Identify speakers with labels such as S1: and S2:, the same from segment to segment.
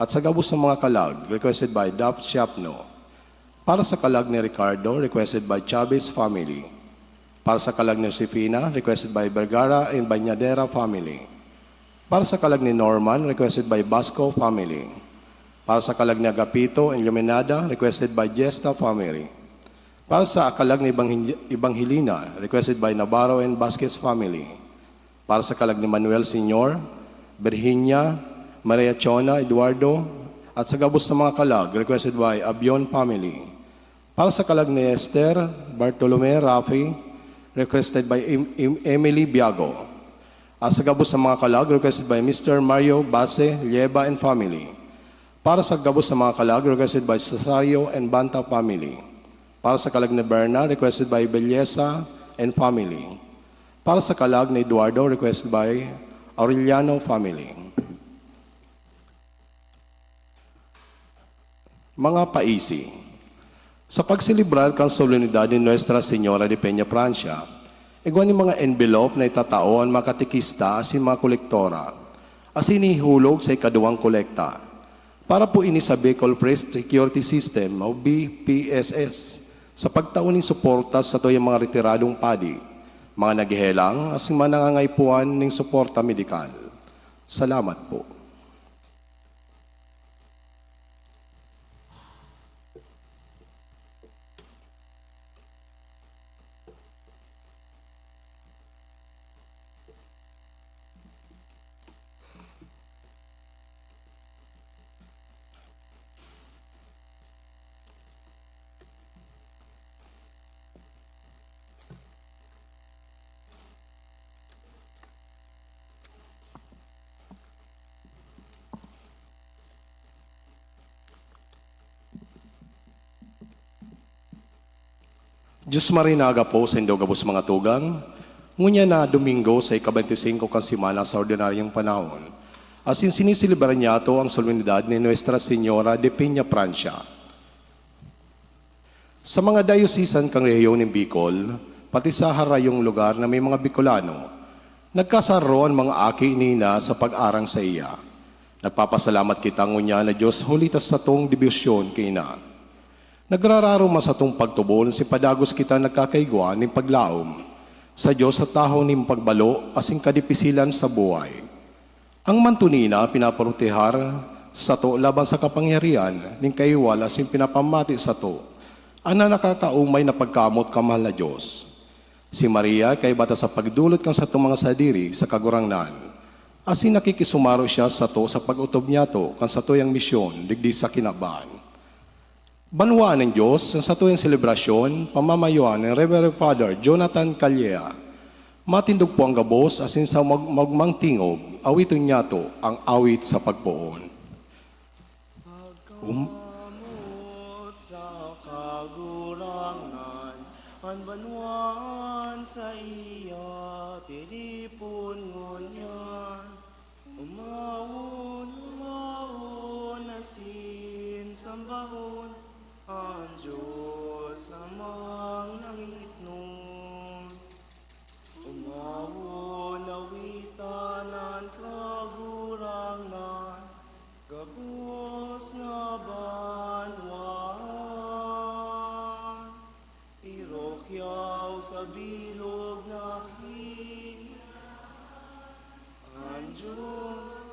S1: At sa gabos ng mga kalag, requested by Dap Siapno. Para sa kalag ni Ricardo, requested by Chavez family. Para sa kalag ni Josefina, requested by Vergara and Bañadera family. Para sa kalag ni Norman, requested by Basco family. Para sa kalag ni Agapito and Luminada, requested by Gesta family. Para sa kalag ni Evangelina, requested by Navarro and Vasquez family. Para sa kalag ni Manuel Senior, Virginia, Maria Chona, Eduardo, at sa gabos ng mga kalag, requested by Abion family. Para sa kalag ni Esther, Bartolome, Rafi, requested by Emily Biago. At sa gabos ng mga kalag, requested by Mr. Mario Base, Lieba and family. Para sa gabos ng mga kalag, requested by Cesario and Banta family. Para sa kalag ni Berna, requested by Belleza and family. Para sa kalag ni Eduardo, requested by Aureliano family. Mga paisi, sa pagsilibrar kang solenidad ni Nuestra Señora de Peña Francia, igwan ni mga envelope na itatao ang mga katikista asin mga kolektora, asin ihulog sa ikaduwang kolekta, para po ini sa Bicol Press Security System o BPSS, sa pagtauning suporta sa to'y mga retiradong padi, mga naghihelang asin mga nangangaypuan ng suporta medikal. Salamat po. Diyos marinaga po sa indogabos mga tugang, ngunya na Domingo sa ika-25 kan simana sa ordinaryong panahon, asin sinisilibran niya ito ang solenidad ni Nuestra Señora de Peña Francia. Sa mga dayosisan kang rehiyon ng Bicol, pati sa harayong lugar na may mga Bicolano, nagkasaro ang mga aki inina sa pag-arang sa iya. Nagpapasalamat kita ngunya na Diyos hulitas sa tong dibisyon kina. Nagrararo sa tong pagtubol, si padagos kita nagkakaigwa ng paglaom sa Diyos sa taho ng pagbalo asing kadipisilan sa buhay. Ang mantunina pinaparutihar sa to laban sa kapangyarihan ng kaiwala asing pinapamati sa to. Ana nakakaumay na pagkamot kamahal na Diyos. Si Maria kay bata sa pagdulot kang sa itong mga sadiri sa kagurangnan. Asing nakikisumaro siya sa to sa pag-utob niya to kan sa to yung misyon digdi sa kinabahan. Banwaan ng Diyos sa tuwing selebrasyon, pamamayuan ng Reverend Father Jonathan Calleja. Matindog po ang gabos asin sa magmang tingog, awiton niya to ang awit sa pagpoon.
S2: Pagkamot sa kagurangan, ang banwaan sa iya, tilipon ngunyan. Umawon, asin, sambahon, ang Diyos amang nangitnon. Umawon, awitan ang kagurangan, gabos na banwan. Irokyaw sa bilog na king, ang Diyos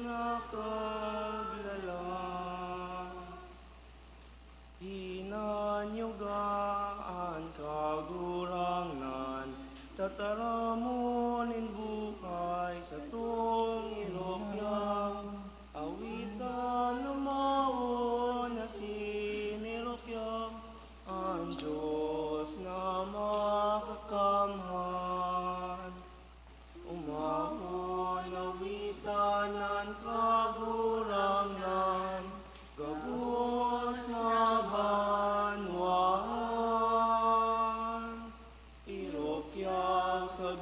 S2: na kaglalang, hinanyugaan kagurangan, tataramonin buhay sa tong irokyang, awitan lumawon na sinirokyang, ang Diyos na makakamhan. Umahon, awitan ang kagurangan, gabos na banwan. Irokyaw sa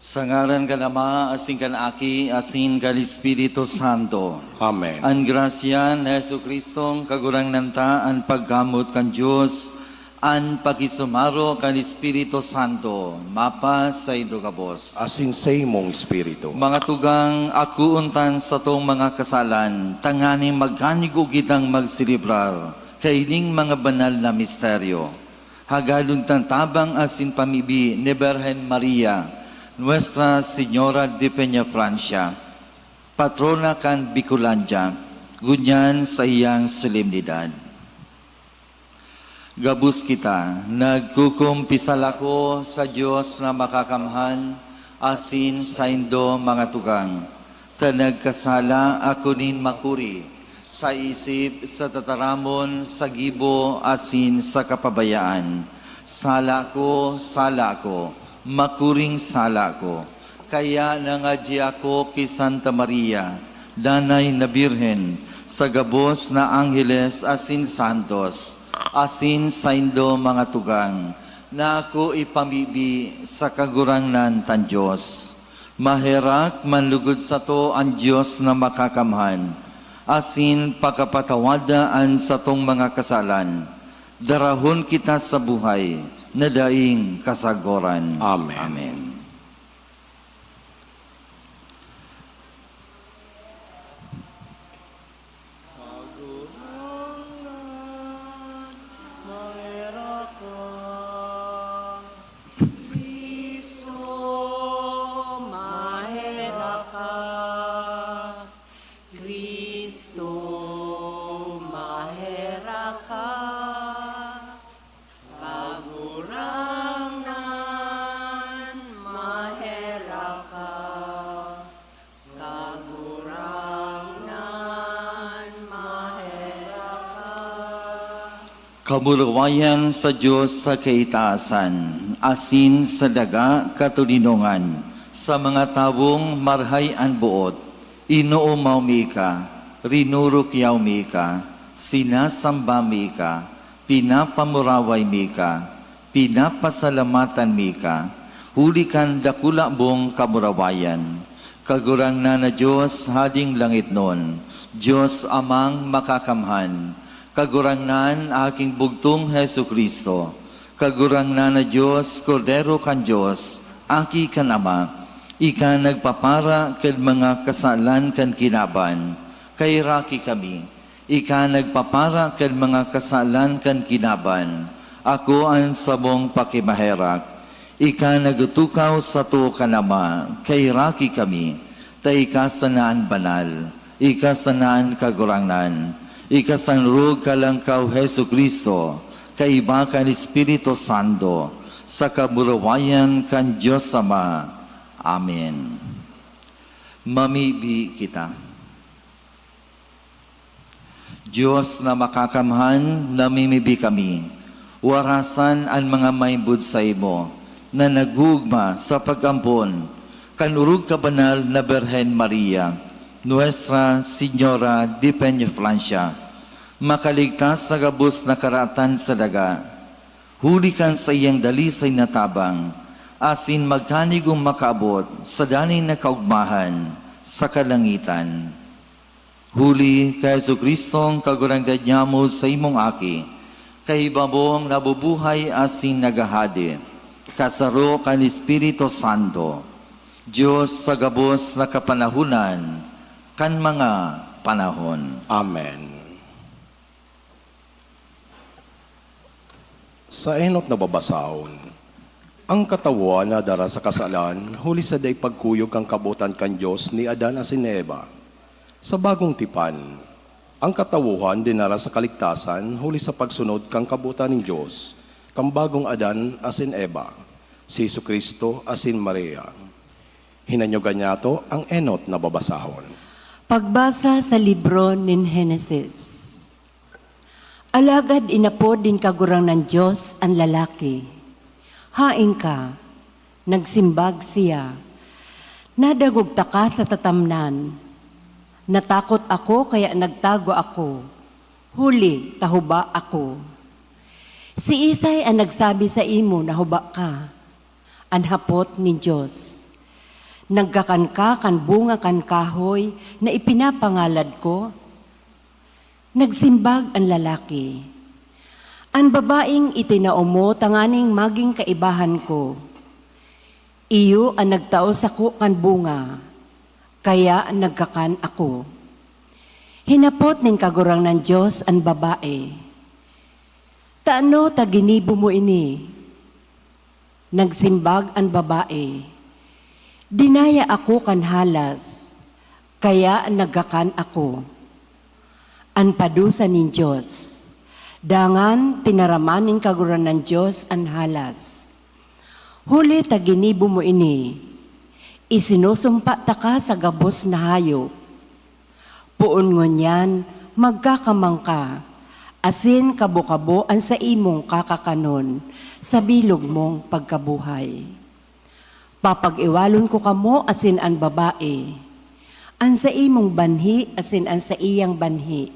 S3: Sa ngaran ka Ama, asin kan Aki, asin kan Espiritu Santo.
S1: Amen.
S3: Ang grasya ni Jesu Kristong kagurang nanta, ang pagkamot kan Diyos, ang pakisumaro kan Espiritu Santo, mapa sa idugabos.
S1: Asin sa imong espiritu.
S3: Mga tugang ako untan sa tong mga kasalan, tanganing magkanigog kitang magsilibrar, kaining mga banal na misteryo. Hagalun tan tabang asin pamibi ni Birhen Maria, Nuestra Señora de Peña Francia, patrona kan Bicolandia, gunyan sa iyang solemnidad. Gabus kita, nagkukumpisal ako sa Diyos na makakamhan, asin sa indo mga tugang. Ta nagkasala ako nin makuri, sa isip, sa tataramon, sa gibo, asin sa kapabayaan. Sala ko, makuring sala ko. Kaya nangadya ako kay Santa Maria, danay na Birhen, sa gabos na Angeles asin Santos, asin sa indo mga tugang, na ako ipamibi sa kagurangnan tan Diyos. Maherak manlugod sa to ang Diyos na makakamhan, asin pagkapatawadaan sa tong mga kasalan. Darahon kita sa buhay, na daing kasagoran.
S1: Amen.
S3: Amen.
S2: Kagurangan, mahera ka. Kristo, mahera ka. Kristo, mahera ka. Kagurangan, mahera ka. Kagurangan, mahera ka.
S3: Kamuluwayan sa Diyos sa kaitaasan, asin sa daga katulinungan, sa mga tawong marhay ang buot, inuumaw mi ka, rinurukyaw mi ka, sinasamba mi ka, pinapamuraway mi ka, pinapasalamatan mi ka, hulikan dakula mong kamurawayan. Kagurang na Diyos hading langit nun, Diyos amang makakamhan, kagurangnan aking bugtong Hesu Kristo, kagurangnan na Diyos, Kordero kan Diyos, aki kan Ama, ika nagpapara kan mga kasalan kan kinaban, kay raki kami, ika nagpapara kan mga kasalan kan kinaban, ako ang sabong pakimaherak, ika nagutukaw sa to kanama, kay raki kami, ta ika sanaan banal, ika sanaan kagurangnan, ikasanrug kalangkaw Hesu Kristo, kaiba kan Espiritu Santo, sa kaburawayan kan Diyos Ama. Amen. Mamibi kita. Diyos na makakamhan, namimibi kami. Warasan ang mga maibud sa imo, na nagugma sa pag-ampon, kanurug kabanal na Birhen Maria, Nuestra Señora de Peña Francia, makaligtas sa gabos na karatan sa daga, hulikan sa iyang dalisay na tabang, asin magkanigong makaabot sa danin na kaugmahan sa kalangitan. Huli kay Jesu Kristong kagurangdad niya mo sa imong aki, kay babong nabubuhay asin nagahadi, kasaro kan Espiritu Santo, Diyos sa gabos na kapanahunan, kan mga panahon.
S1: Amen. Sa enot na babasahon, ang katawan na dara sa kasalan, huli sa day pagkuyog ang kabutan kan Diyos ni Adan asin Eva. Sa bagong tipan, ang katawuhan dinara sa kaligtasan, huli sa pagsunod kang kabutan ng Diyos, kang bagong Adan asin Eva, si Jesu Kristo asin Maria. Hinanyogan niya to ang enot na babasahon.
S4: Pagbasa sa libro nin Henesis. Alagad inapod din kagurang ng Diyos ang lalaki. Haing ka, nagsimbag siya. Nadagugta ka sa tatamnan. Natakot ako kaya nagtago ako. Huli, tahuba ako. Si Isay ang nagsabi sa imo na huba ka. Anhapot ni Diyos. Nagkakan ka kan bunga kan kahoy na ipinapangalad ko. Nagsimbag ang lalaki. Ang babaeng itinao mo tanganing maging kaibahan ko. Iyo ang nagtao sa ko kan bunga, kaya nagkakan ako. Hinapot ning kagurang ng Diyos ang babae. Taano taginibo mo ini? Nagsimbag ang babae. Dinaya ako kan halas, kaya nagkakan ako. Ang padusa nin Diyos, dangan tinaraman ning kaguran ng Diyos ang halas. Huli taginibo mo ini, isinusumpa ta ka sa gabos na hayop. Puon ngunyan, magkakamang ka, asin kabo-kabo ang sa imong kakakanon, sa bilog mong pagkabuhay. Papag-iwalon ko kamo asin ang babae, ang sa imong banhi asin ang sa iyang banhi.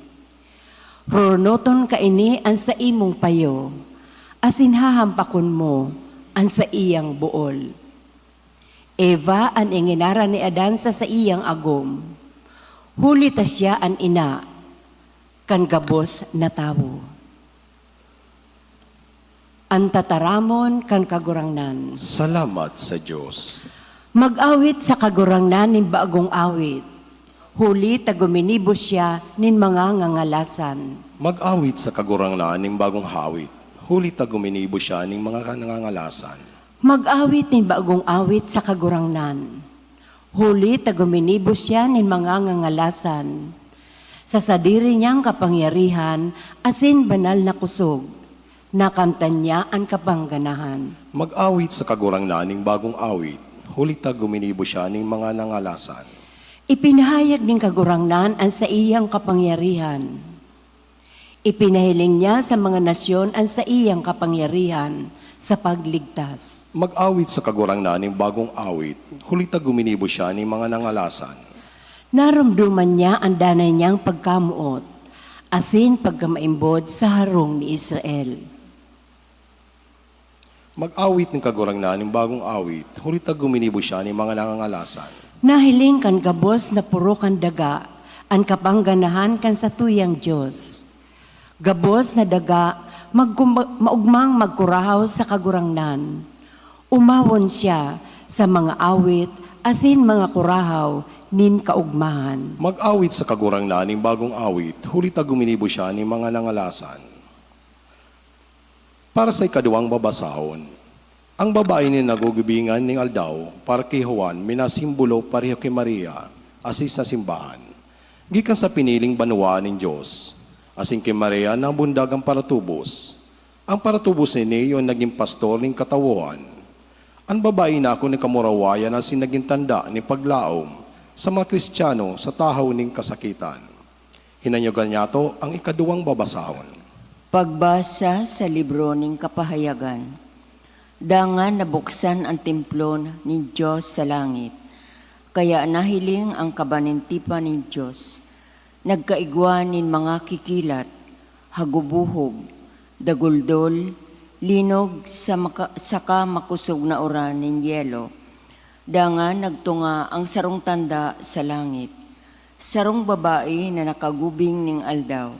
S4: Runoton ka ini ang sa imong payo, asin hahampakon mo ang sa iyang buol. Eva ang inginara ni Adan sa iyang agom. Huli ta siya ang ina, kan gabos na tawo. Ang tataramon kan kagurangnan.
S1: Salamat sa Diyos.
S4: Mag-awit sa kagurangnan nin baagong awit. Huli taguminibo siya nin mga ngangalasan.
S1: Mag-awit sa kagurangnan ng bagong hawit. Huli taguminibo siya ng mga nangangalasan.
S4: Mag-awit nin baagong awit sa kagurangnan. Huli taguminibo siya nin mga ngangalasan. Sa sadiri niyang kapangyarihan, asin banal na kusog. Nakamtan niya ang kapangganahan.
S1: Mag-awit sa kagurangnan ng bagong awit. Huli taguminibo siya ng mga nangalasan.
S4: Ipinahayag ng kagurangnan ang sa iyang kapangyarihan. Ipinahiling niya sa mga nasyon ang sa iyang kapangyarihan sa pagligtas.
S1: Mag-awit sa kagurangnan ng bagong awit. Huli taguminibo siya ng mga nangalasan.
S4: Naramduman niya ang danay niyang pagkamuot, asin pagkamaimbod sa harong ni Israel.
S1: Mag-awit ng kagurangnan ng bagong awit. Huli taguminibo siya ng mga nangangalasan.
S4: Nahiling kan gabos na puro kan daga, ang kapangganahan kan sa tuyang Diyos. Gabos na daga, maugmang magkurahaw sa kagurangnan. Umawon siya sa mga awit, asin mga kurahaw, nin kaugmahan.
S1: Mag-awit sa kagurangnan ng bagong awit. Huli taguminibo siya ng mga nangalasan. Para sa ikaduwang babasahon, ang babae ni nagugubingan ng aldaw para kay Juan minasimbolo pareho kay Maria, asis sa simbahan. Gikan sa piniling banwa ng Diyos, asin kay Maria ng bundag ang paratubos. Ang paratubos ni yung naging pastor ng katawuan. Ang babae na ako ni kamurawayan asin naging tanda ni paglaom sa mga Kristiyano sa tahaw ng kasakitan. Hinanyogan niya to ang ikaduwang babasahon.
S2: Pagbasa sa libro ng kapahayagan. Dangan nabuksan ang templo ni Diyos sa langit. Kaya nahiling ang kabanintipan ni Diyos. Nagkaigwa nin mga kikilat, hagubuhog, daguldol, linog saka makusog na oran nin yelo. Dangan nagtunga ang sarong tanda sa langit. Sarong babae na nakagubing ning aldaw,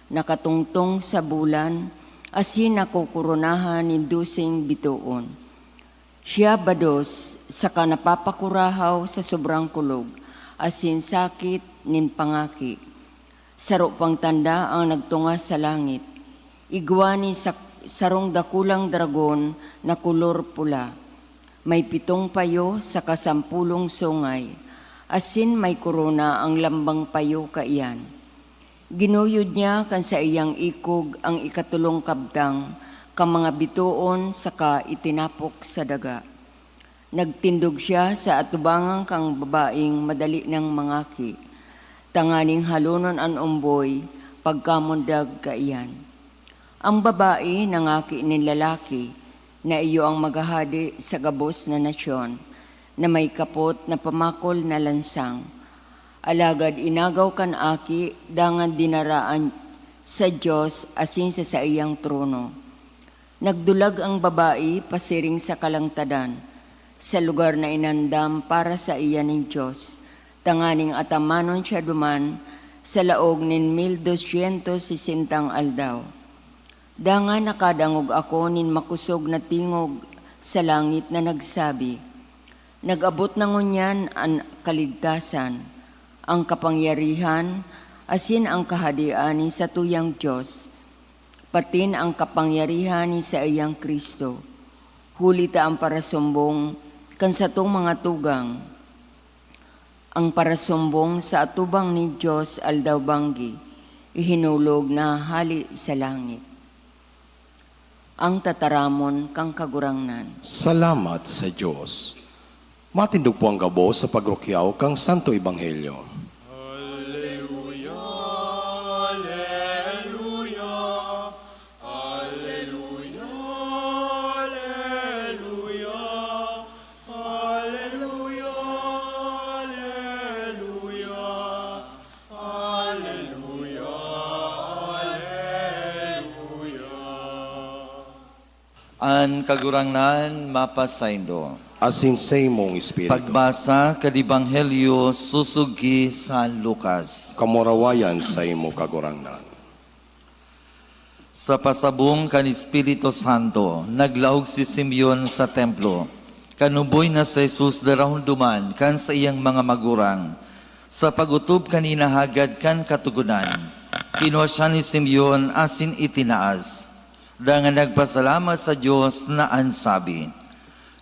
S2: nakatungtong sa bulan, asin nakukurunahan ni dusing bituon. Siya bados sa kanapapakurahaw sa sobrang kulog, asin sakit nin pangaki. Saro pang tanda ang nagtunga sa langit. Igwani sa sarong dakulang dragon na kulor pula. May 7 payo sa kasampulong sungay, asin may korona ang lambang payo kaiyan. Ginuyod niya kan sa iyang ikog ang ikatulong kabdang, ka mga bituon saka itinapok sa daga. Nagtindog siya sa atubangang kang babaeng madali ng mangaki. Tanganing halunon an umboy, pagkamundag kaiyan. Ang babae nangaki ni lalaki, na iyo ang maghahadi sa gabos na nasyon, na may kapot na pamakol na lansang. Alagad inagaw kan aki, dangan dinaraan sa Diyos asin sa iyang trono. Nagdulag ang babae pasiring sa kalangtadan, sa lugar na inandam para sa iya ng Diyos. Tanganing atamanon siya duman sa laog nin 1260 aldaw. Dangan nakadangog ako nin makusog na tingog sa langit na nagsabi, nag-abot na ngunyan ang kaligtasan, ang kapangyarihan, asin ang kahadian ni sa tuyang Diyos, patin ang kapangyarihan ni sa iyang Kristo. Hulita ang parasumbong kan sa tong mga tugang, ang parasumbong sa atubang ni Diyos aldaw banggi, ihinulog na hali sa langit. Ang tataramon kang kagurangnan.
S1: Salamat sa Diyos. Matindog po ang gabo sa pagrukyaw kang Santo Ebanghelyo.
S3: An kagurangnan mapasaindo.
S1: Asin sa imong Espiritu.
S3: Pagbasa kadibanghelyo susugi sa Lucas.
S1: Kamurawayan sa imo kagurangnan.
S3: Sa pasabong kan Espiritu Santo, naglaog si Simeon sa templo. Kanuboy na sa Jesus darahon duman kan sa iyang mga magurang. Sa pagutob kanina hagad kan katugunan. Kinuha siya ni Simeon asin itinaas. Dangan nagpasalamat sa Diyos na ansabi,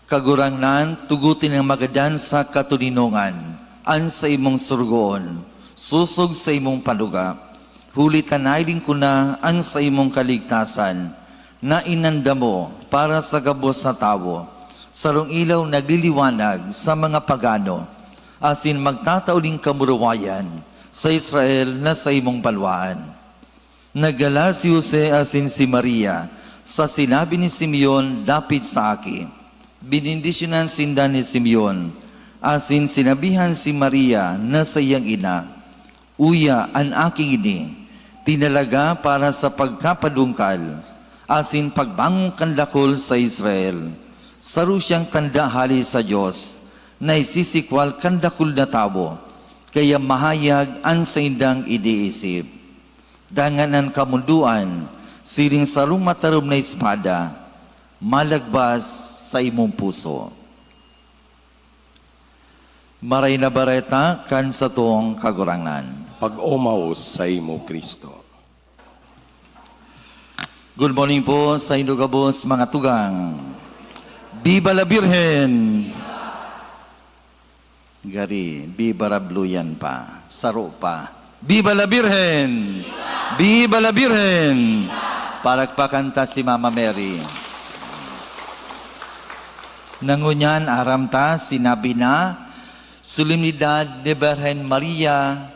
S3: kagurangnan, tugutin ang magadan sa katulinongan, an sa imong surgoon, susog sa imong panuga, huli tanayling ko na an sa imong kaligtasan, na inanda mo para sa gabos na tao, sarong ilaw nagliliwanag sa mga pagano, asin magtatauling kamurawayan sa Israel na sa imong balwaan. Nagala si Jose asin si Maria sa sinabi ni Simeon dapit sa aki. Binindisyonan sinda ni Simeon asin sinabihan si Maria na sa iyang ina, uya an aking ini, tinalaga para sa pagkapadungkal asin pagbangon kandakol sa Israel. Saro siyang tanda hali sa Diyos na isisikwal kandakol na tao, kaya mahayag an sa indang idiisip. Danganan kamunduan, siring sarong matarom na espada, malagbas sa imong puso. Maray na bareta kan sa tuong kagurangnan.
S1: Pag-umaos sa imo Kristo.
S3: Good morning po sa Indogabos mga tugang. Viva la Virgen! Gari, Viva la Bluyan pa, saro pa. Viva la Virgen! Viva la Virgen! Palakpakanta si Mama Mary. Nangunyan aramta sinabi na, Solemnidad de Virgen Maria,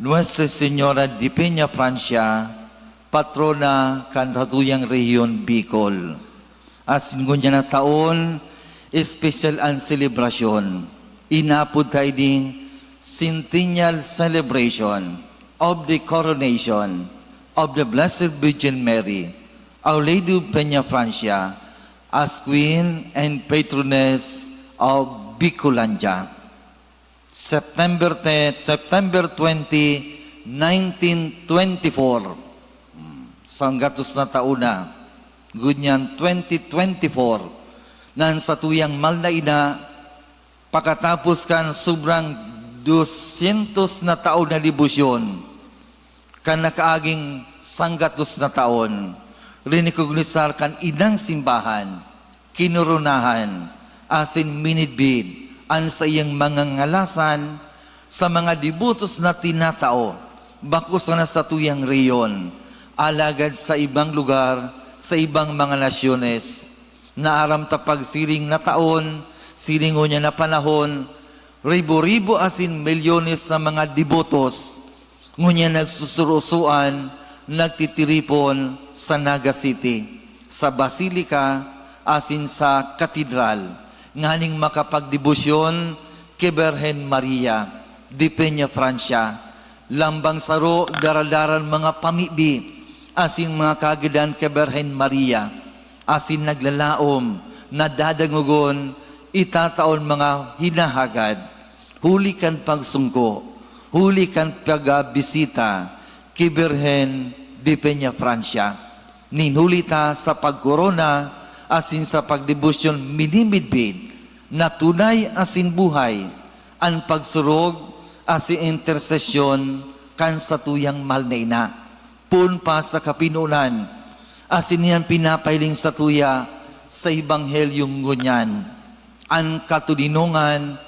S3: Nuestra Señora de Peña Francia, patrona kantatuyang rehiyon Bicol. Asin ngunyan na taon, special ang celebration. Inapod tayo ding centennial celebration of the coronation of the Blessed Virgin Mary, Our Lady of Peña Francia, as Queen and Patroness of Bicolandia. September 20, 1924, sanggatos na tauna, gunyan 2024, nan sa tuyang malnaina, pagkatapos kan sobrang 200 na taon na libusyon, kan nakaaging sanggatos na taon, rinikognisar kan inang simbahan, kinurunahan, asin minidbid, an sa iyang mga ngalasan, sa mga dibutos na tinatao, bakos na sa tuyang reyon, alagad sa ibang lugar, sa ibang mga nasyones, naaram tapag siring na taon, siringo niya na panahon, ribo-ribo asin milyones na mga dibotos, ngunya nagsusurusuan, nagtitiripon sa Naga City, sa Basilika, asin sa Katedral, nganing makapagdebosyon kay Virgen Maria, de Peña Francia, lambang saro, daradaran mga pamibi, asin mga kagadan kay Virgen Maria, asin naglalaom, nadadangugon, itataon mga hinahagad, huli kan pagsungko, huli kan pagbisita, kay Birhen de Peña, Francia. Ninhulita sa pagkorona, asin sa pagdebosyon minimidbid, na tunay asin buhay, ang pagsurog asin intersesyon kan sa tuyang malnayna. Pun pa sa kapinunan, asin yan pinapailing sa tuya sa Ebanghelyong ngunyan. Ang katulinungan,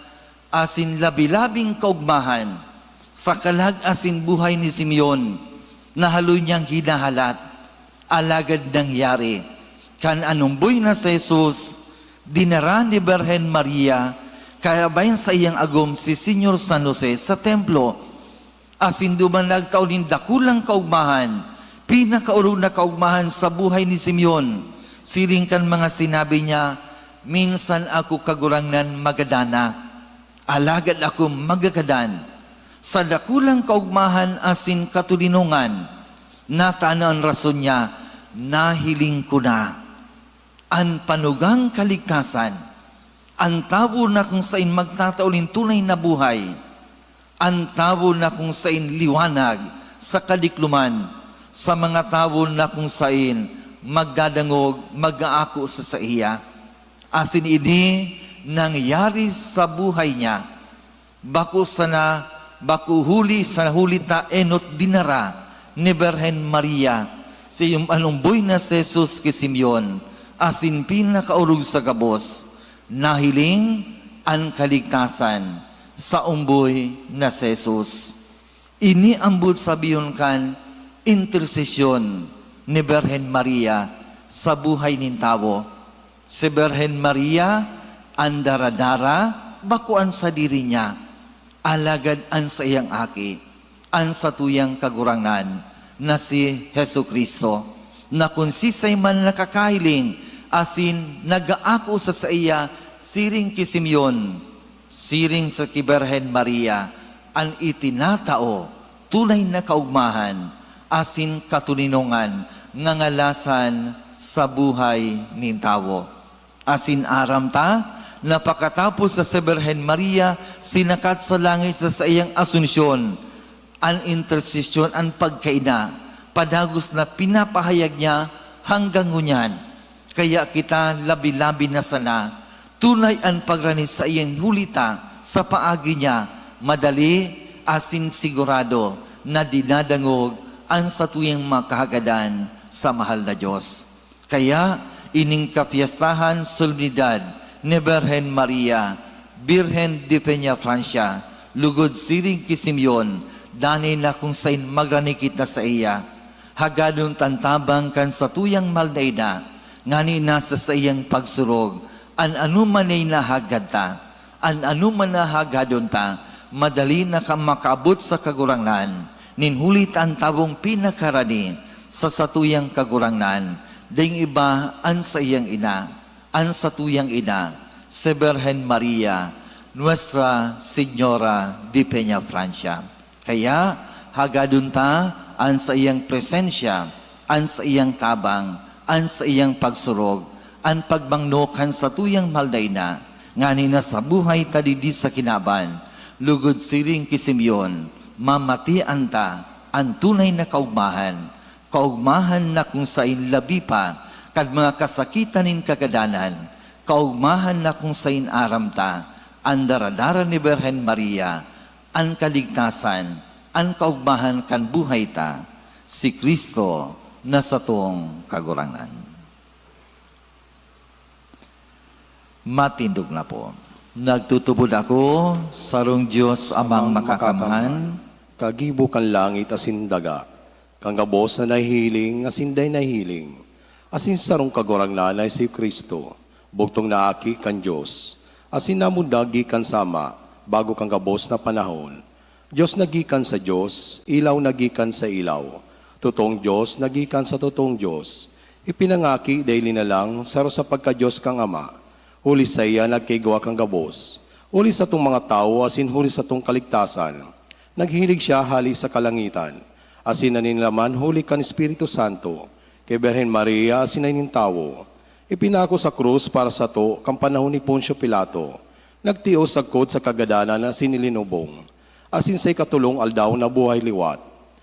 S3: asin labilabing kaugmahan, sa kalag asin buhay ni Simeon, na haloy niyang hinahalat, alagad nangyari, kan anumboy na sa Jesus, dinara ni Birhen Maria, kaya bayan sa iyang agom si Senyor San Jose sa templo, asin duman nagtaulin dakulang kaugmahan, pinakaurong na kaugmahan sa buhay ni Simeon, siring kan mga sinabi niya, minsan ako kagurangnan magadana, alagad ako magagadan, sa dakulang kaugmahan asin katulinungan, natana ang rason niya, nahiling ko na, ang panugang kaligtasan, ang tabo na kung sain magtataulin tunay na buhay, ang tabo na kung sain liwanag sa kadikluman, sa mga tabo na kung sain magdadangog, mag-aako sa iya. Asin ini nangyari sa buhay niya, bako sana, baku huli sa hulita enot dinara ni Birhen Maria sa iyong anumboy na si Jesus kay Simeon, asin pinakaurog sa gabos, nahiling ang kaligtasan sa umboy na si Jesus. Iniambut sabiyon kan intersesyon ni Birhen Maria sa buhay nin tao. Si Birhen Maria ang daradara bakuan sa diri niya, alagad an sa iyang aki, an sa tuyang kagurangan na si Hesu Kristo, na kung sisay man nakakahiling, asin nag-aako sa iya, siring ki Simeon, siring sa ki Birhen Maria, ang itinatao, tunay na kaugmahan, asin katuninungan, ngangalasan sa buhay ni tao. Asin aram ta, napakatapos sa Birhen Maria, sinakat sa langit sa iyang asunsyon, ang intersesyon, ang pagkaina, padagos na pinapahayag niya hanggang ngunyan. Kaya kita labi-labi na sana, tunay ang pagranis sa iyang hulita, sa paagi niya, madali, asin sigurado, na dinadangog ang sa tuyang makahagadan sa mahal na Diyos. Kaya, ining kapiyastahan solemnidad ni Birhen Maria, Birhen de Peña, Francia, lugod siring ki Simeon, dani na kung sain magranikit na sa iya, hagadon tantabang kan sa tuyang maldaida, ngani nasa sa iyang pagsurog, an anuman ay nahagad ta, an anuman nahagadon ta, madali na ka makaabot sa kagurangan, ninhulit ang tabong pinakarani sa satuyang kagurangan, ding iba an sa iyang ina, an sa tuyang ina, si Birhen Maria, Nuestra Señora de Peña, Francia. Kaya, hagadun ta, an sa iyang presensya, an sa iyang tabang, an sa iyang pagsurog, an pagbangnokan sa tuyang malday na, ngani na sa buhay talidi sa kinaban, lugod siring ki Simeon, mamatian ta, ang tunay na kaugmahan na kung sain labi pa, kad mga kasakitan nin kagadanan, kaugmahan na kung sain aram ta, ang daradara ni Birhen Maria, ang kaligtasan, ang kaugmahan kan buhay ta, si Kristo na sa tong kagurangan. Matindog na po. Nagtutubod ako, sarong Diyos amang makakamahan,
S1: kagibo kan langit asin daga, kang gabos na nahihiling asin day nahihiling, asin sarong kagurang nanay si Kristo, bugtong naaki kan Diyos, asin namundagi kan sama, bago kang gabos na panahon. Diyos nagikan sa Diyos, ilaw nagikan sa ilaw, tutong Diyos nagikan sa tutong Diyos, ipinangaki daily na lang, saro sa pagka-Diyos kang Ama, huli sa iya nagkigwa kang gabos, huli sa tong mga tao, asin huli sa tong kaligtasan, naghilig siya hali sa kalangitan, asin naninlaman huli kan Espiritu Santo, kay Birhen Maria asin nanin tao, Ipinako sa krus para sa to, kang panahon ni Poncio Pilato. Nagtios sagkod sa kagadana na sinilinubong. Asin say katulong aldaw na buhay liwat.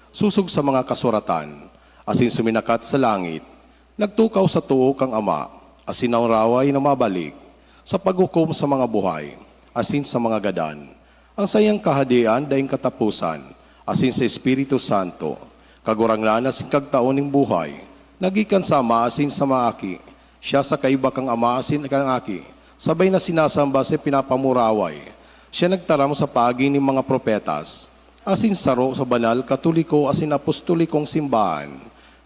S1: Susog sa mga kasuratan. Asin suminakat sa langit. Nagtukaw sa tuo kang ama. Asin ang raway na mabalik. Sa paghukom sa mga buhay. Asin sa mga gadan. Ang sayang kahadian daing katapusan. Asin sa Espiritu Santo. Kaguranglan asin kagtaon ng buhay. Nagikan sa ama asin sa maaki. Siya sa kaiba kang ama asin kang aki. Sabay na sinasamba sa pinapamuraway. Siya nagtaram sa pagi ng mga propetas. Asin saro sa banal, katoliko, asin apostolikong simbahan.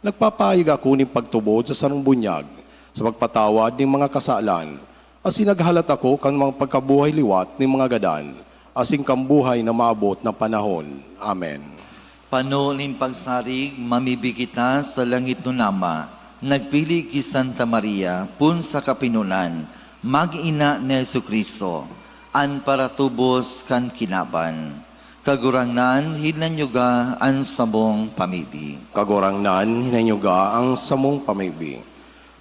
S1: Nagpapayag ako ng pagtubod sa sarong bunyag, sa pagpatawad ng mga kasalan. Asin naghalat ako kang mga pagkabuhay liwat ng mga gadan. Asin kang buhay na maabot na panahon. Amen.
S3: Panolin pagsarig, mamibigita sa langit no nama. Nagpili ki Santa Maria, pun sa kapinunan, mag-ina ni Jesucristo, an para tubos kan kinaban. Kagurangnan, hinanyuga an samong pamibi.
S1: Kagurangnan, hinanyuga ang samong pamibi.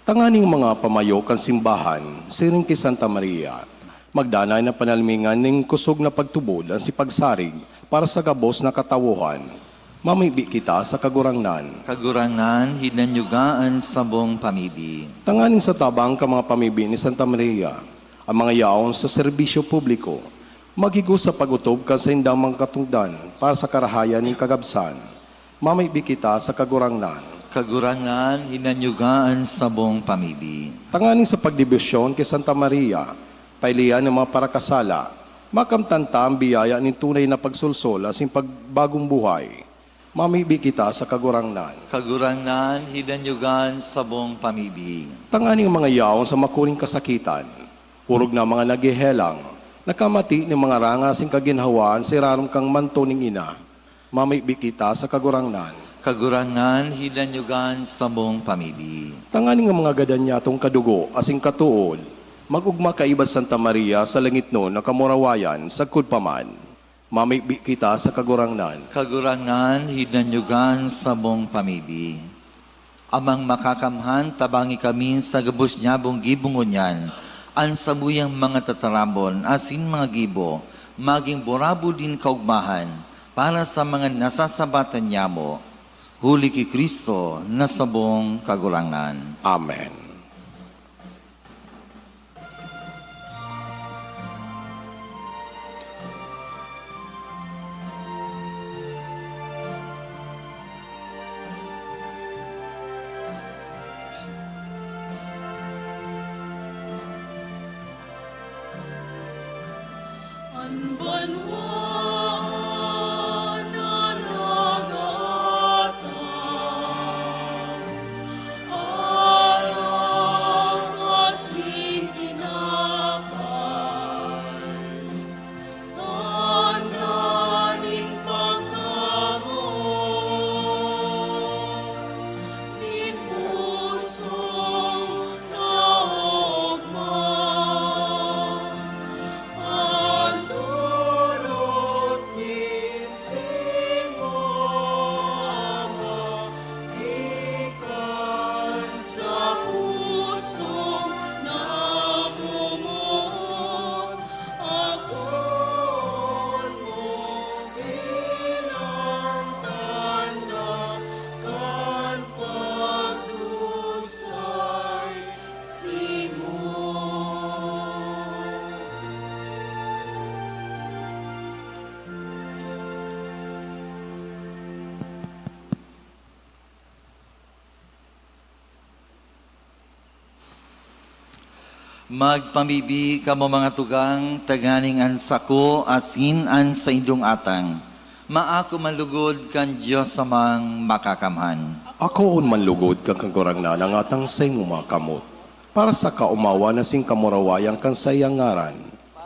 S1: Tanganing mga pamayo kan simbahan, siring ki Santa Maria, magdanay na panalmingan ng kusog na pagtubod ang sipagsarig para sa gabos na katawuhan. Mamibi kita sa kagurangnan.
S3: Kagurangnan, hinanyugaan samong pamibi.
S1: Tanganing sa tabang ka mga pamibi ni Santa Maria, ang mga yaon sa serbisyo publiko, maghigo sa pagutob ka sa indang mga katungdan para sa karahayan ng kagabsan. Mamibi kita sa kagurangnan.
S3: Kagurangnan, hinanyugaan samong pamibi.
S1: Tanganing sa pagdibisyon kay Santa Maria, pailian ng mga parakasala, makamtanta ang biyaya ng tunay na pagsulsol asin pagbagong buhay. Mamibi kita sa kagurangnan.
S3: Kagurangnan, hinanyugan sabong pamibi.
S1: Tanganing mga yaon sa makuring kasakitan, urog na mga nagihelang, nakamati ng mga rangasing kaginhawaan si rarom kang manto ning ina. Mamibi kita sa kagurangnan.
S3: Kagurangnan, hinanyugan sabong pamibi.
S1: Tanganing ang mga gadan niya tong kadugo, asing katuod, magugma kaibas Santa Maria sa langit no na kamurawayan, sagkod paman. Mamibi kita sa kagurangnan.
S3: Kagurangnan, hinanyugan sabong pamibi. Amang makakamhan, tabangi kami sa gabos niya bong gibungunyan, an sabuyang mga tatarambon, asin mga gibo, maging borabo din kaugmahan, para sa mga nasasabatan niya mo, huli ki Kristo na sabong kagurangnan.
S1: Amen.
S3: Magpamibi kamo mga tugang, taganing an sako, asin an sa indong atang. Maako manlugod kan Diyos samang makakamhan.
S1: Ako on manlugod kang kagurangnan ang atang say mumakamot, para sa kaumawa na sing kamurawayang kan sayang ngaran,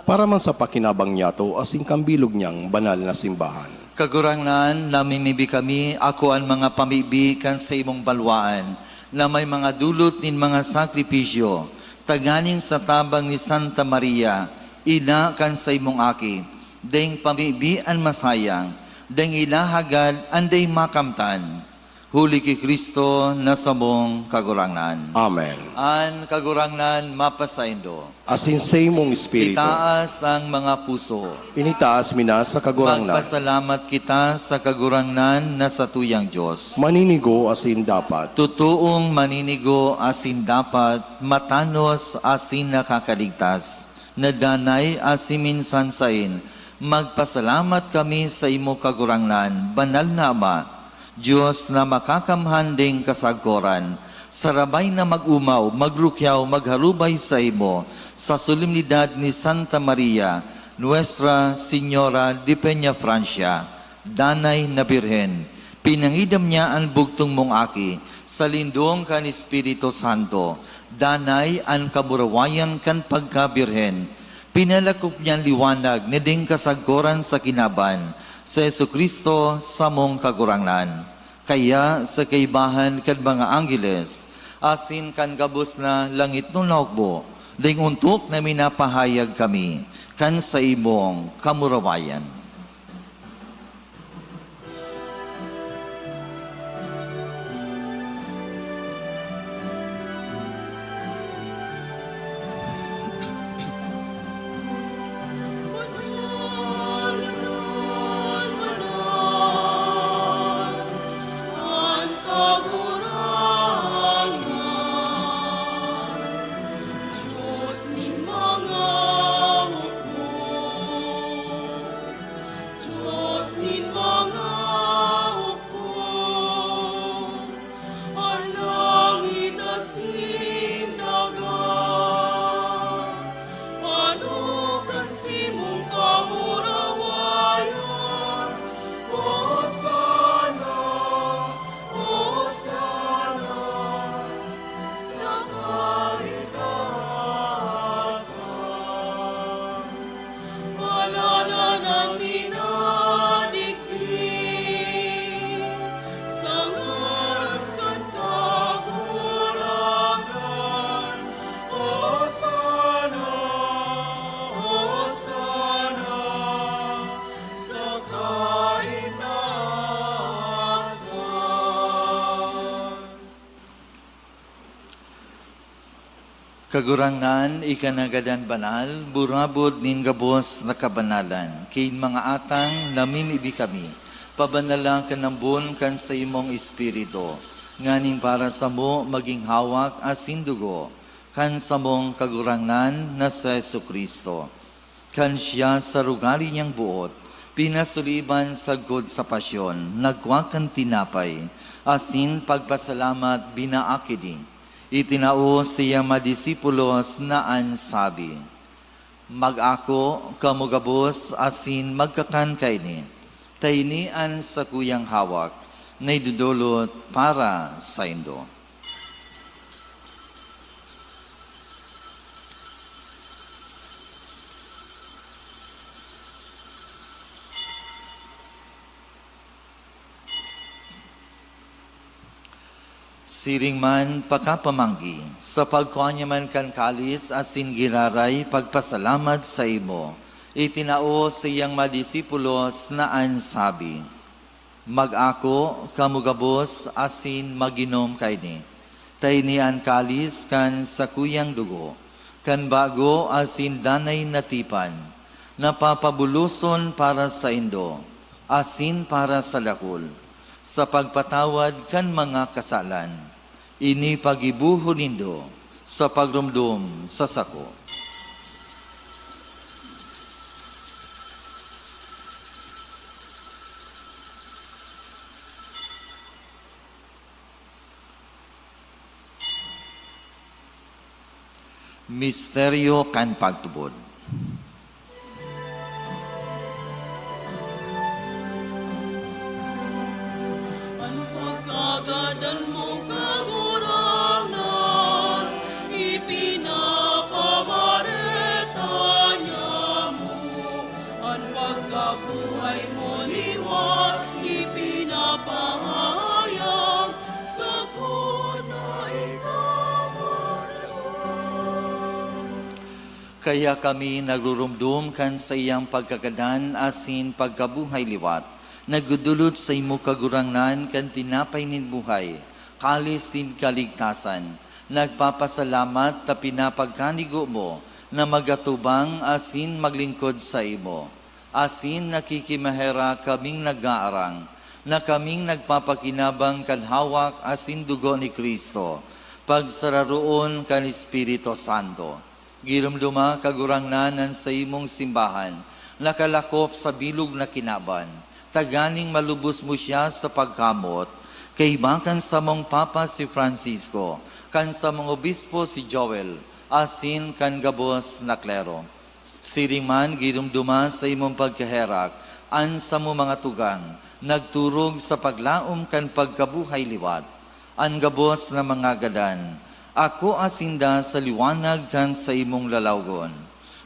S1: para man sa pakinabang niya to asing kambilog niyang banal na simbahan.
S3: Kagurangnan, namimibi kami, ako ang mga pamibi kan sa imong balwaan, na may mga dulot nin mga sakripisyo, taganing sa tabang ni Santa Maria, ina kan sa imong aki, deng pamibi ang masayang, deng ilahagad anday makamtan. Huli ki Kristo na samong kagurangnan.
S1: Amen.
S3: An kagurangnan mapasaindo.
S1: Asin sa imong espiritu,
S3: Itaas ang mga puso.
S1: initaas mina sa kagurangnan.
S3: Magpasalamat kita sa kagurangnan na sa tuyang Diyos.
S1: Maninigo asin dapat.
S3: Tutuong maninigo asin dapat, matanos asin nakakaligtas, nadanay asin minsan sain. Magpasalamat kami sa imo kagurangnan, banal na Ama, Diyos na makakamhanding kasagkoran, sarabay na mag-umaw, magrukyaw, magharubay sa imo, sa solemnidad ni Santa Maria, Nuestra Señora de Peña Francia, Danay na Birhen, pinangidam niya ang bugtong mong aki, sa lindong kan Espiritu Santo, danay ang kaburawayan kan pagkabirhen, pinalakop niyan liwanag, neding kasagkoran sa kinaban, sa Jesucristo sa mong kagurangnan. Kaya sa kaibahan kan mga anggeles, asin kan gabos na langit no naukbo, ding untok na minapahayag kami, kan sa imong kamurawayan. Kagurangnan, ikanagadan banal, burabod nin gabos na kabanalan. Kain mga atang namimibi kami, pabanalang kanambon kan sa imong espiritu. Nganing para sa mo maging hawak asin dugo, kan sa mong kagurangnan na sa Jesucristo. Kan siya sa rugari niyang buot, pinasuliban sa god sa pasyon, nagwakan tinapay, asin pagpasalamat binaakidi. Itinao siya madisipulos na ansabi, mag-ako kamugabos asin magkakan kaini, taynian sa kuyang hawak, na idudulot para sa indo. Siring man pakapamanggi, sa pagkuanya man kan kalis asin giraray pagpasalamat sa imo, itinao siyang madisipulos na ansabi, mag-ako kamugabos asin maginom kayni, taynian kalis kan sa kuyang dugo, kan bago asin danay natipan, napapabuluson para sa indo, asin para sa lakul, sa pagpatawad kan mga kasalan, ini pagibuho nindo sa pagrumdum sa sako. Misteryo kan pagtubod.
S5: Kagadan mo kagurangan, ipinapamareta niya mo. Ang pagkabuhay mo liwat, ipinapahayag sa kuna ikaw.
S3: Kaya kami nagrurumdum kan sa iyang pagkagadan asin pagkabuhay liwat, nagudulot sa imo kagurangnan kan tinapay nin buhay, kalis tin kaligtasan. Nagpapasalamat ta pinapagkanigo mo na magatubang asin maglingkod sa imo. Asin nakikimahera kaming nag-aarang, na kaming nagpapakinabang kan hawak asin dugo ni Kristo, pagsararoon kan Espiritu Santo. Girumduma kagurangnanan sa imong simbahan, nakalakop sa bilog na kinaban, taganing malubos mo siya sa pagkamot, kay bakan sa mong Papa si Francisco, kan sa mong obispo si Joel, asin kan gabos na klero. Siringman girumduma sa imong pagkaherak, an sa mo mga tugang, nagturog sa paglaom kan pagkabuhay liwat, an gabos na mga gadan. Ako asinda sa liwanag kan sa imong lalawgon.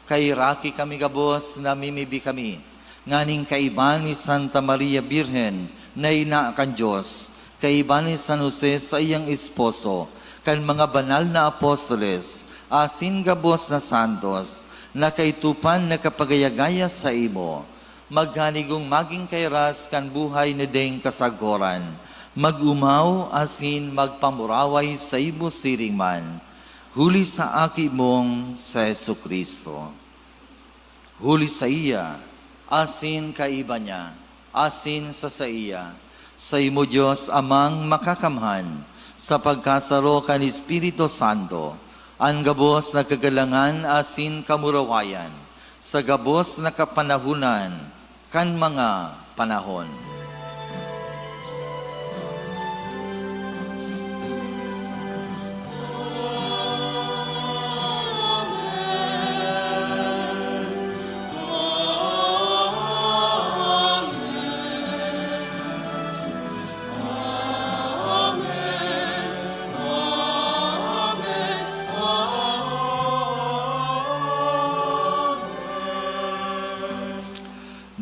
S3: Kay raki kami gabos na mimibi kami, nganing kaiba ni Santa Maria Birhen na ina kan Diyos, kaiba ni San Jose sa iyang esposo, kan mga banal na apostoles, asin gabos na santos, na kaitupan na kapagayagaya sa imo, maghanigong maging kairas kan buhay ni deng kasagoran, magumaw asin magpamuraway sa imo siringman, huli sa aki mong sa Yesu Kristo. Huli sa iya, asin kaiba niya, asin sa iya, sa imo Diyos amang makakamhan, sa pagkasaro kan Espiritu Santo, ang gabos na kagalangan asin kamurawayan, sa gabos na kapanahunan, kan mga panahon.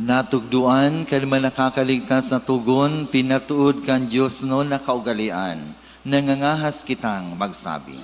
S3: Natugduan kan manakakaligtas na tugon, pinatuod kan Diyos no na kaugalian, nangangahas kitang magsabi.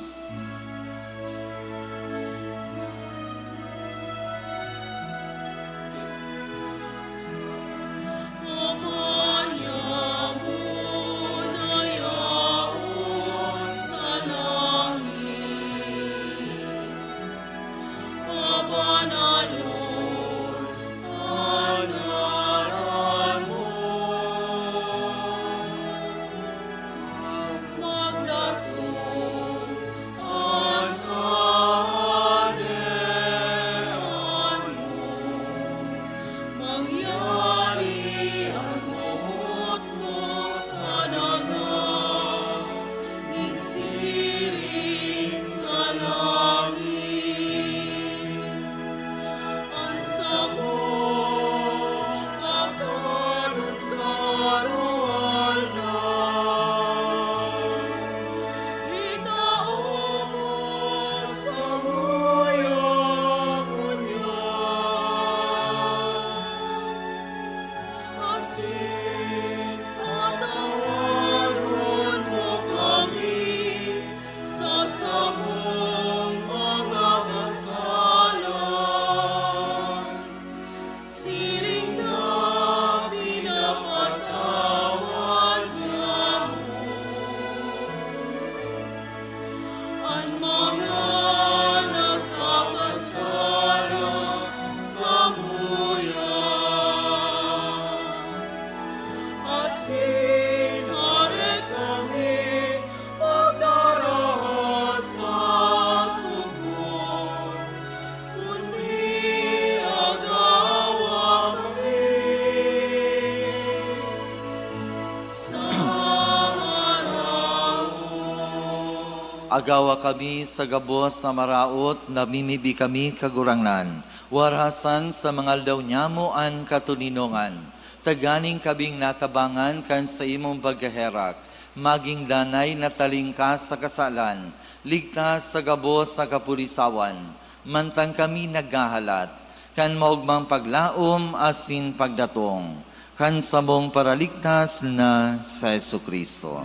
S3: Agawa kami sa gabos sa maraot, namimibi kami kagurangnan. Warasan sa mga aldaw nyamo an katuninongan. Taganing kabing natabangan kan sa imong pagkaherak. Maging danay na talingkas sa kasalan. Ligtas sa gabos sa kapulisawan. Mantang kami naghahalat. Kan maugmang paglaom asin pagdatong. Kan samong paraligtas na sa Yesu Kristo.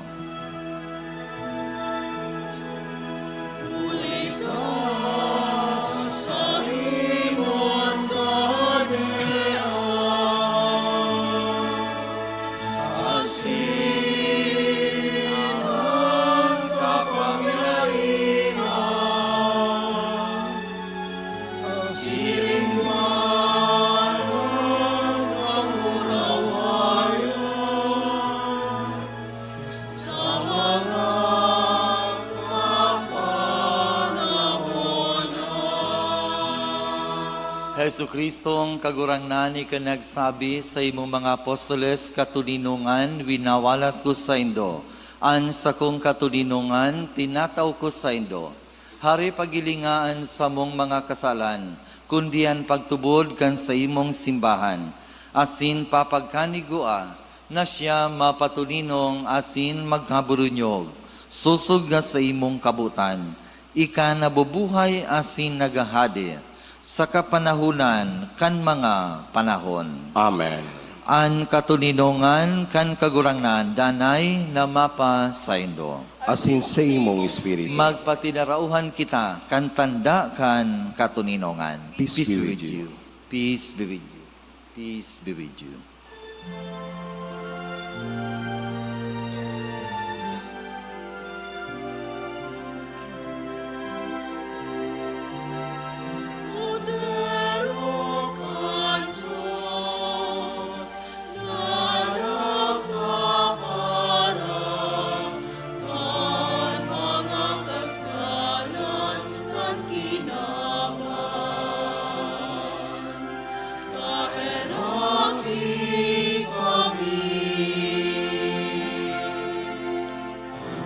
S3: Hesu Kristong kagurangnan ka nagsabi sa imong mga apostoles katulinungan winawalat ko sa Indo. An sa kong katulinungan tinataw ko sa Indo. Hari pagilingaan sa mong mga kasalan, kundian pagtubod kan sa imong simbahan. Asin papagkanigua na siya mapatulinong asin magkaburunyog. Susog nga sa imong kabutan. Ika nabubuhay asin nagahadi sa kapanahunan kan mga panahon.
S1: Amen.
S3: An katulinongan kan kagurangnan danay na mapa sa Indo.
S1: Asin sa imong espiritu.
S3: Magpatinarauhan kita kan tanda kan katuninongan.
S1: Peace be with you.
S3: Peace be with you. Peace be with you.
S5: Poderoso kan Diyos, narapapara, kan mga kasalan, kan kinaban. Kaheraki kami.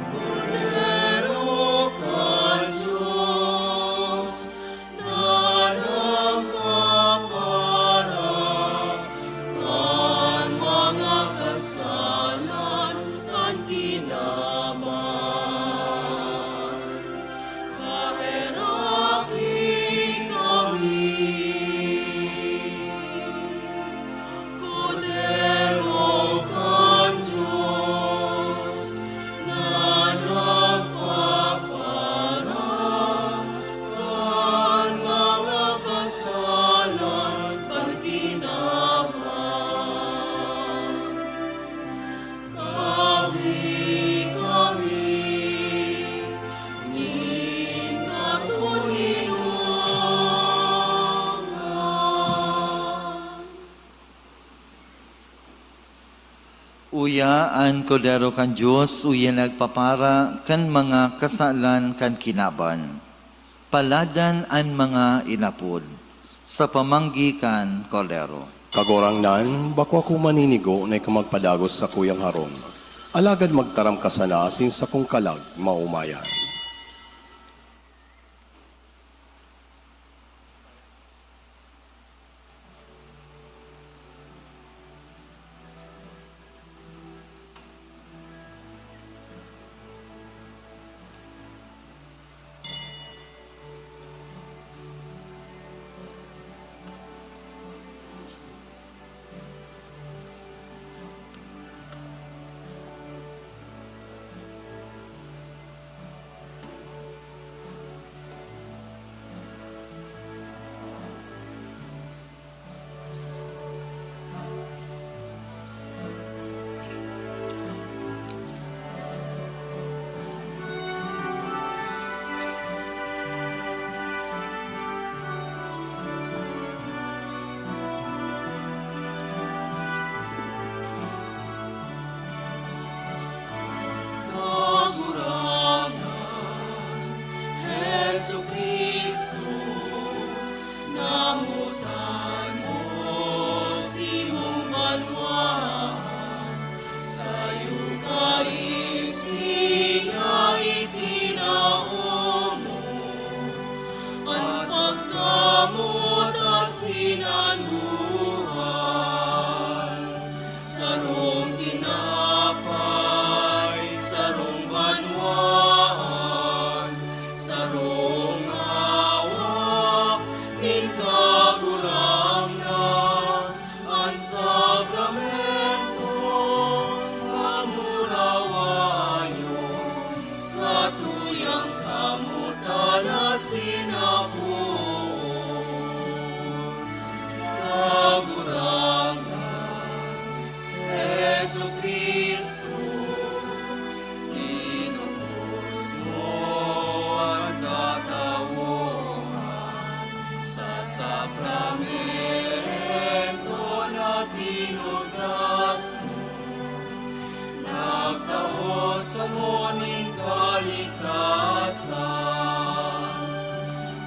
S5: Poderoso kan Diyos, narapapara, kan mga kasalan, kan kinaban. Kaheraki kami. Poderoso kan Diyos, narapapara, kan mga kasalan, kan kinaban. Kami, ning katulinongan.
S3: Uya an kodero kan Diyos, uya nagpapara kan mga kasalan kan kinaban. Paladan an mga inapod sa pamanggi kan kodero.
S1: Kagurangnan, bakwa ko maninigo na ikamagpadagos sa kuyang haron. Alagad magtaram ka sana asin sa kong kalag maumayan.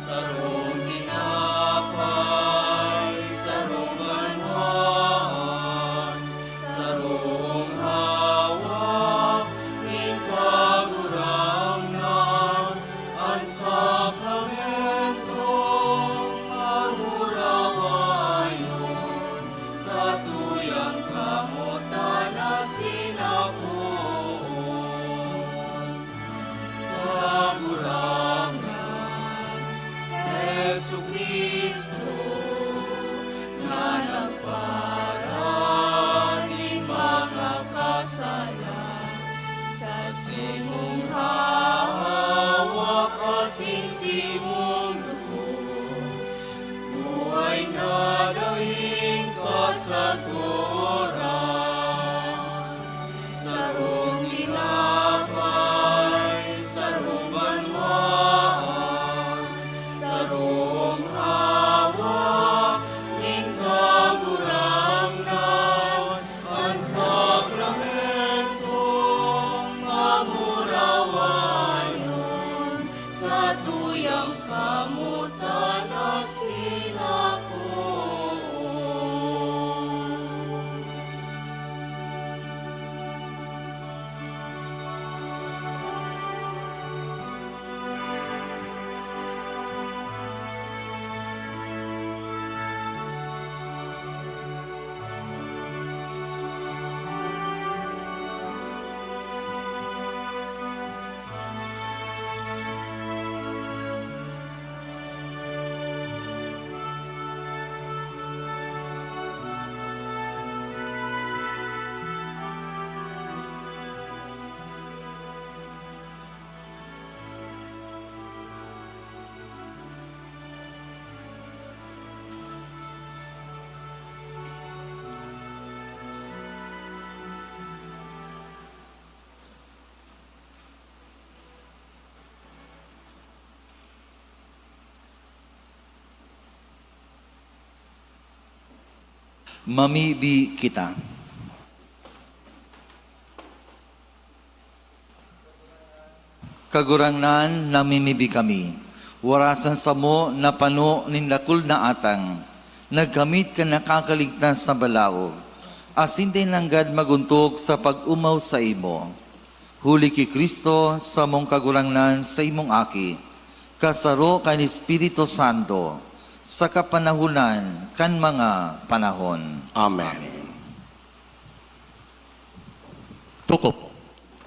S5: Sarong tinapay
S3: Mamibi kita. Kagurangnan namimibi kami. Warasan sa mo na pano ninlakul na atang. Nagkamit ka nakakaligtas na balaog. Asin din langgad maguntog sa pag-umaw sa imo. Huli ki Kristo sa mong kagurangnan sa imong aki. Kasaro kan Espiritu Santo sa kapanahunan kan mga panahon.
S1: Amen.
S5: Tuko po.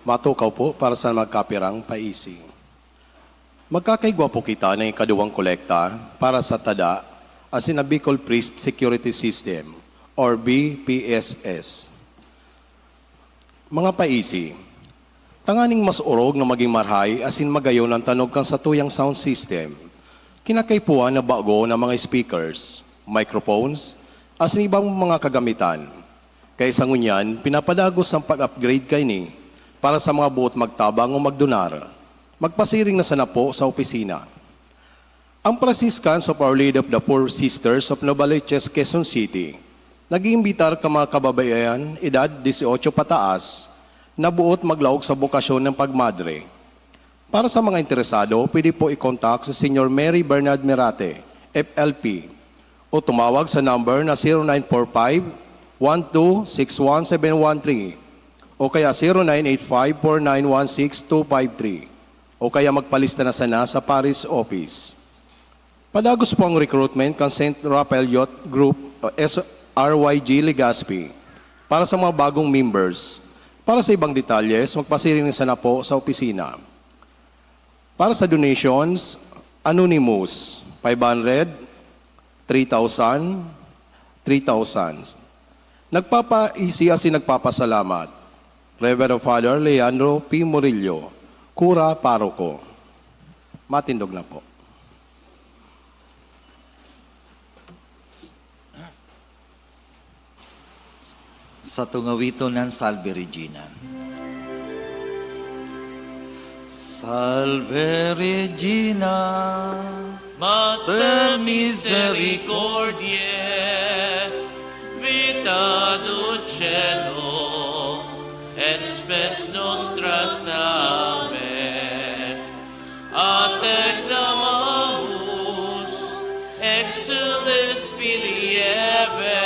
S1: Matukaw po para sa magkapirang paisi. Magkakaigwa po kita ng ikaduwang kolekta para sa TADA as in a Bicol Priest Security System or BPSS. Mga paisi, tanganing mas urog na maging marhay as in magayon ang tanog kang sa tuyang sound system. Kinakaipuan na bago na mga speakers, microphones, as in ibang mga kagamitan. Kaysa ngunyan, pinapadagos ang pag-upgrade kay ni para sa mga buot magtabang o magdonar. Magpasiring na sana po sa opisina. Ang Franciscans of Our Lady of the Poor Sisters of Novaliches, Quezon City, nag-iimbitar ka mga kababayan, edad 18 pataas, na buot maglaog sa bukasyon ng pagmadre. Para sa mga interesado, pwede po i-contact si Senior Mary Bernard Mirate, FLP, o tumawag sa number na 0945-1261713 o kaya 0985-4916-253 o kaya magpalista na sana sa Paris Office. Padagos po ang recruitment ng St. Raphael Youth Group o SRYG Legazpi para sa mga bagong members. Para sa ibang detalles, magpasiring na sana po sa opisina. Para sa donations, Anonymous, 500, 3,000, 3,000. Nagpapaisi as nagpapasalamat. Reverend Father Leandro P. Murillo, Kura Paroko. Matindog na po.
S3: Sa tungawito ng Salve Regina. Salve Regina,
S5: Mater misericordiae, vita dulcelo, et spes nostra salve. A te clamamus, exules pilieve,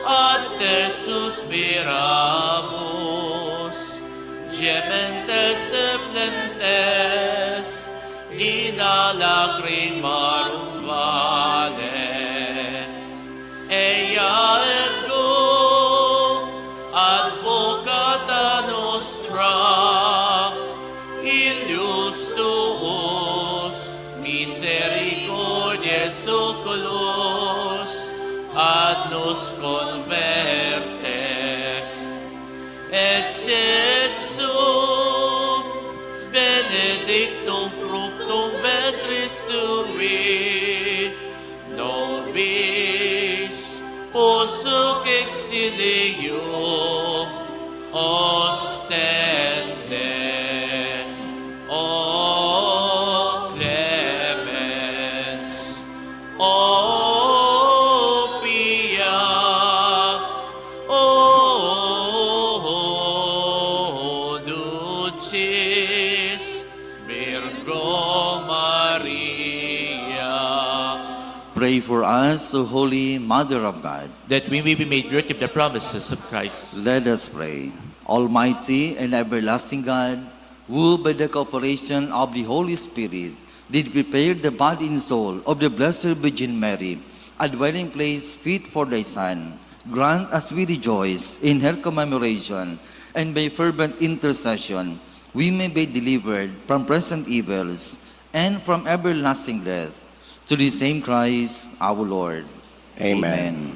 S5: a te suspiramus, gementes efflentes, ida lacrimarum vale. Ea ergo, advocata nostra, ilius tuus, misericordies oculos, ad nos converte. Et sum benedictum fructum ventris tui, nobis posuc exilium ostende. O clemens, o pia, o dulcis Virgo Maria.
S3: pray for us, O Holy Mother of God.
S5: That we may be made worthy of the promises of Christ.
S3: Let us pray. Almighty and everlasting God, who by the cooperation of the Holy Spirit did prepare the body and soul of the Blessed Virgin Mary, a dwelling place fit for thy Son, grant us we rejoice in her commemoration, and by fervent intercession we may be delivered from present evils and from everlasting death. To the same Christ our Lord.
S1: Amen.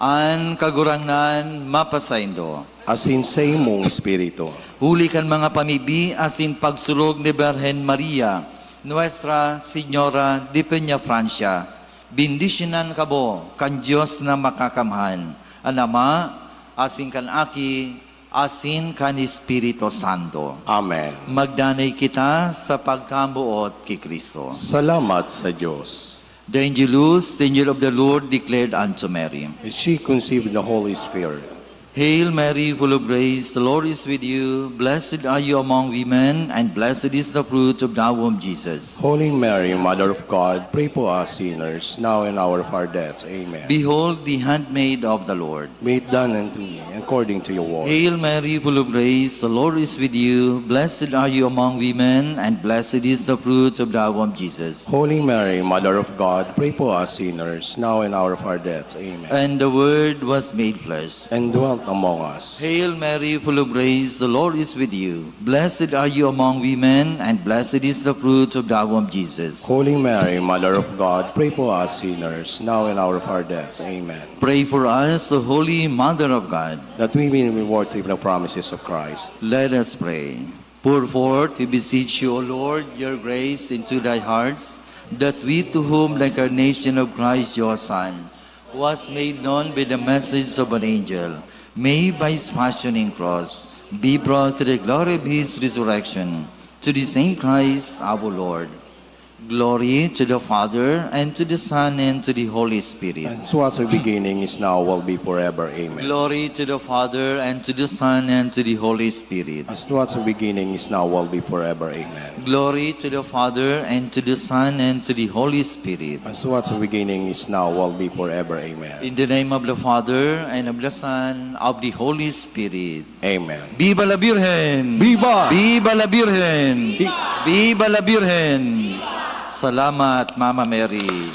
S3: An kagurangnan mapasaindo.
S1: Asin sa imong espiritu.
S3: Huli kan mga pamibi asin pagsulog ni Birhen Maria, Nuestra Señora de Peña Francia, bindisyonan kabo kan Diyos na makakamhan, an Ama, asin kan Aki, asin kan Espiritu Santo.
S1: Amen.
S3: Magdanay kita sa pagkambuot kay Kristo.
S1: Salamat sa Diyos.
S3: The Angelus, the angel of the Lord, declared unto Mary,
S1: Is she conceived in the Holy Spirit?
S3: Hail Mary, full of grace, the Lord is with you. Blessed are you among women, and blessed is the fruit of thy womb, Jesus.
S1: Holy Mary, Mother of God, pray for us sinners, now and hour of our death. Amen.
S3: Behold the handmaid of the Lord.
S1: Be it done unto me, according to your word.
S3: Hail Mary, full of grace, the Lord is with you. Blessed are you among women, and blessed is the fruit of thy womb, Jesus.
S1: Holy Mary, Mother of God, pray for us sinners, now and hour of our death. Amen.
S3: And the Word was made flesh.
S1: And dwelt among us.
S3: Hail Mary, full of grace, the Lord is with you. Blessed are you among women, and blessed is the fruit of thy womb, Jesus.
S1: Holy Mary, Mother of God, pray for us sinners, now and hour of our death. Amen.
S3: Pray for us, O Holy Mother of God.
S1: That we may be worthy of the promises of Christ.
S3: Let us pray. Pour forth, we beseech you, O Lord, your grace into thy hearts, that we to whom the incarnation of Christ your Son was made known by the message of an angel, may by his passion and cross be brought to the glory of his resurrection, to the same Christ our Lord. Glory to the Father, and to the Son, and to the Holy Spirit.
S1: And so as the beginning is now, will be forever. Amen.
S3: Glory to the Father, and to the Son, and to the Holy Spirit.
S1: As to as the beginning is now, will be forever. Amen.
S3: Glory to the Father, and to the Son, and to the Holy Spirit.
S1: As to as the beginning is now, will be forever. Amen.
S3: In the name of the Father, and of the Son, of the Holy Spirit.
S1: Amen.
S3: Viva la Virgen!
S1: Viva!
S3: Viva la Virgen! Viva la Virgen! Salamat, Mama Mary.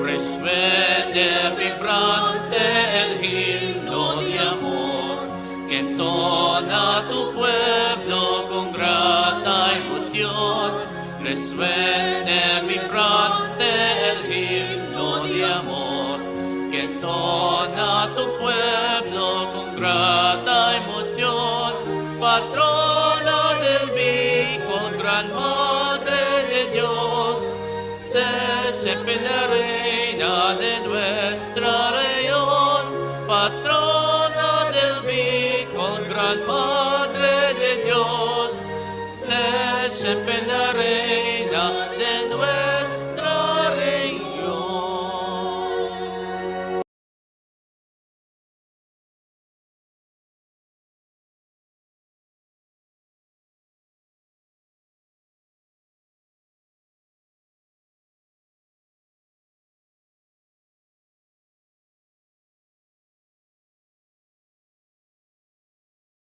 S5: Resuene vibrante el himno de amor que entona tu pueblo con grata emoción. Resuene vibrante el himno de amor que entona tu pueblo con grata emoción. Patrona del Hijo, gran Madre de Dios, sé siempre la reina de nuestra región, patrona del Hijo, gran Madre de Dios, sé siempre la reina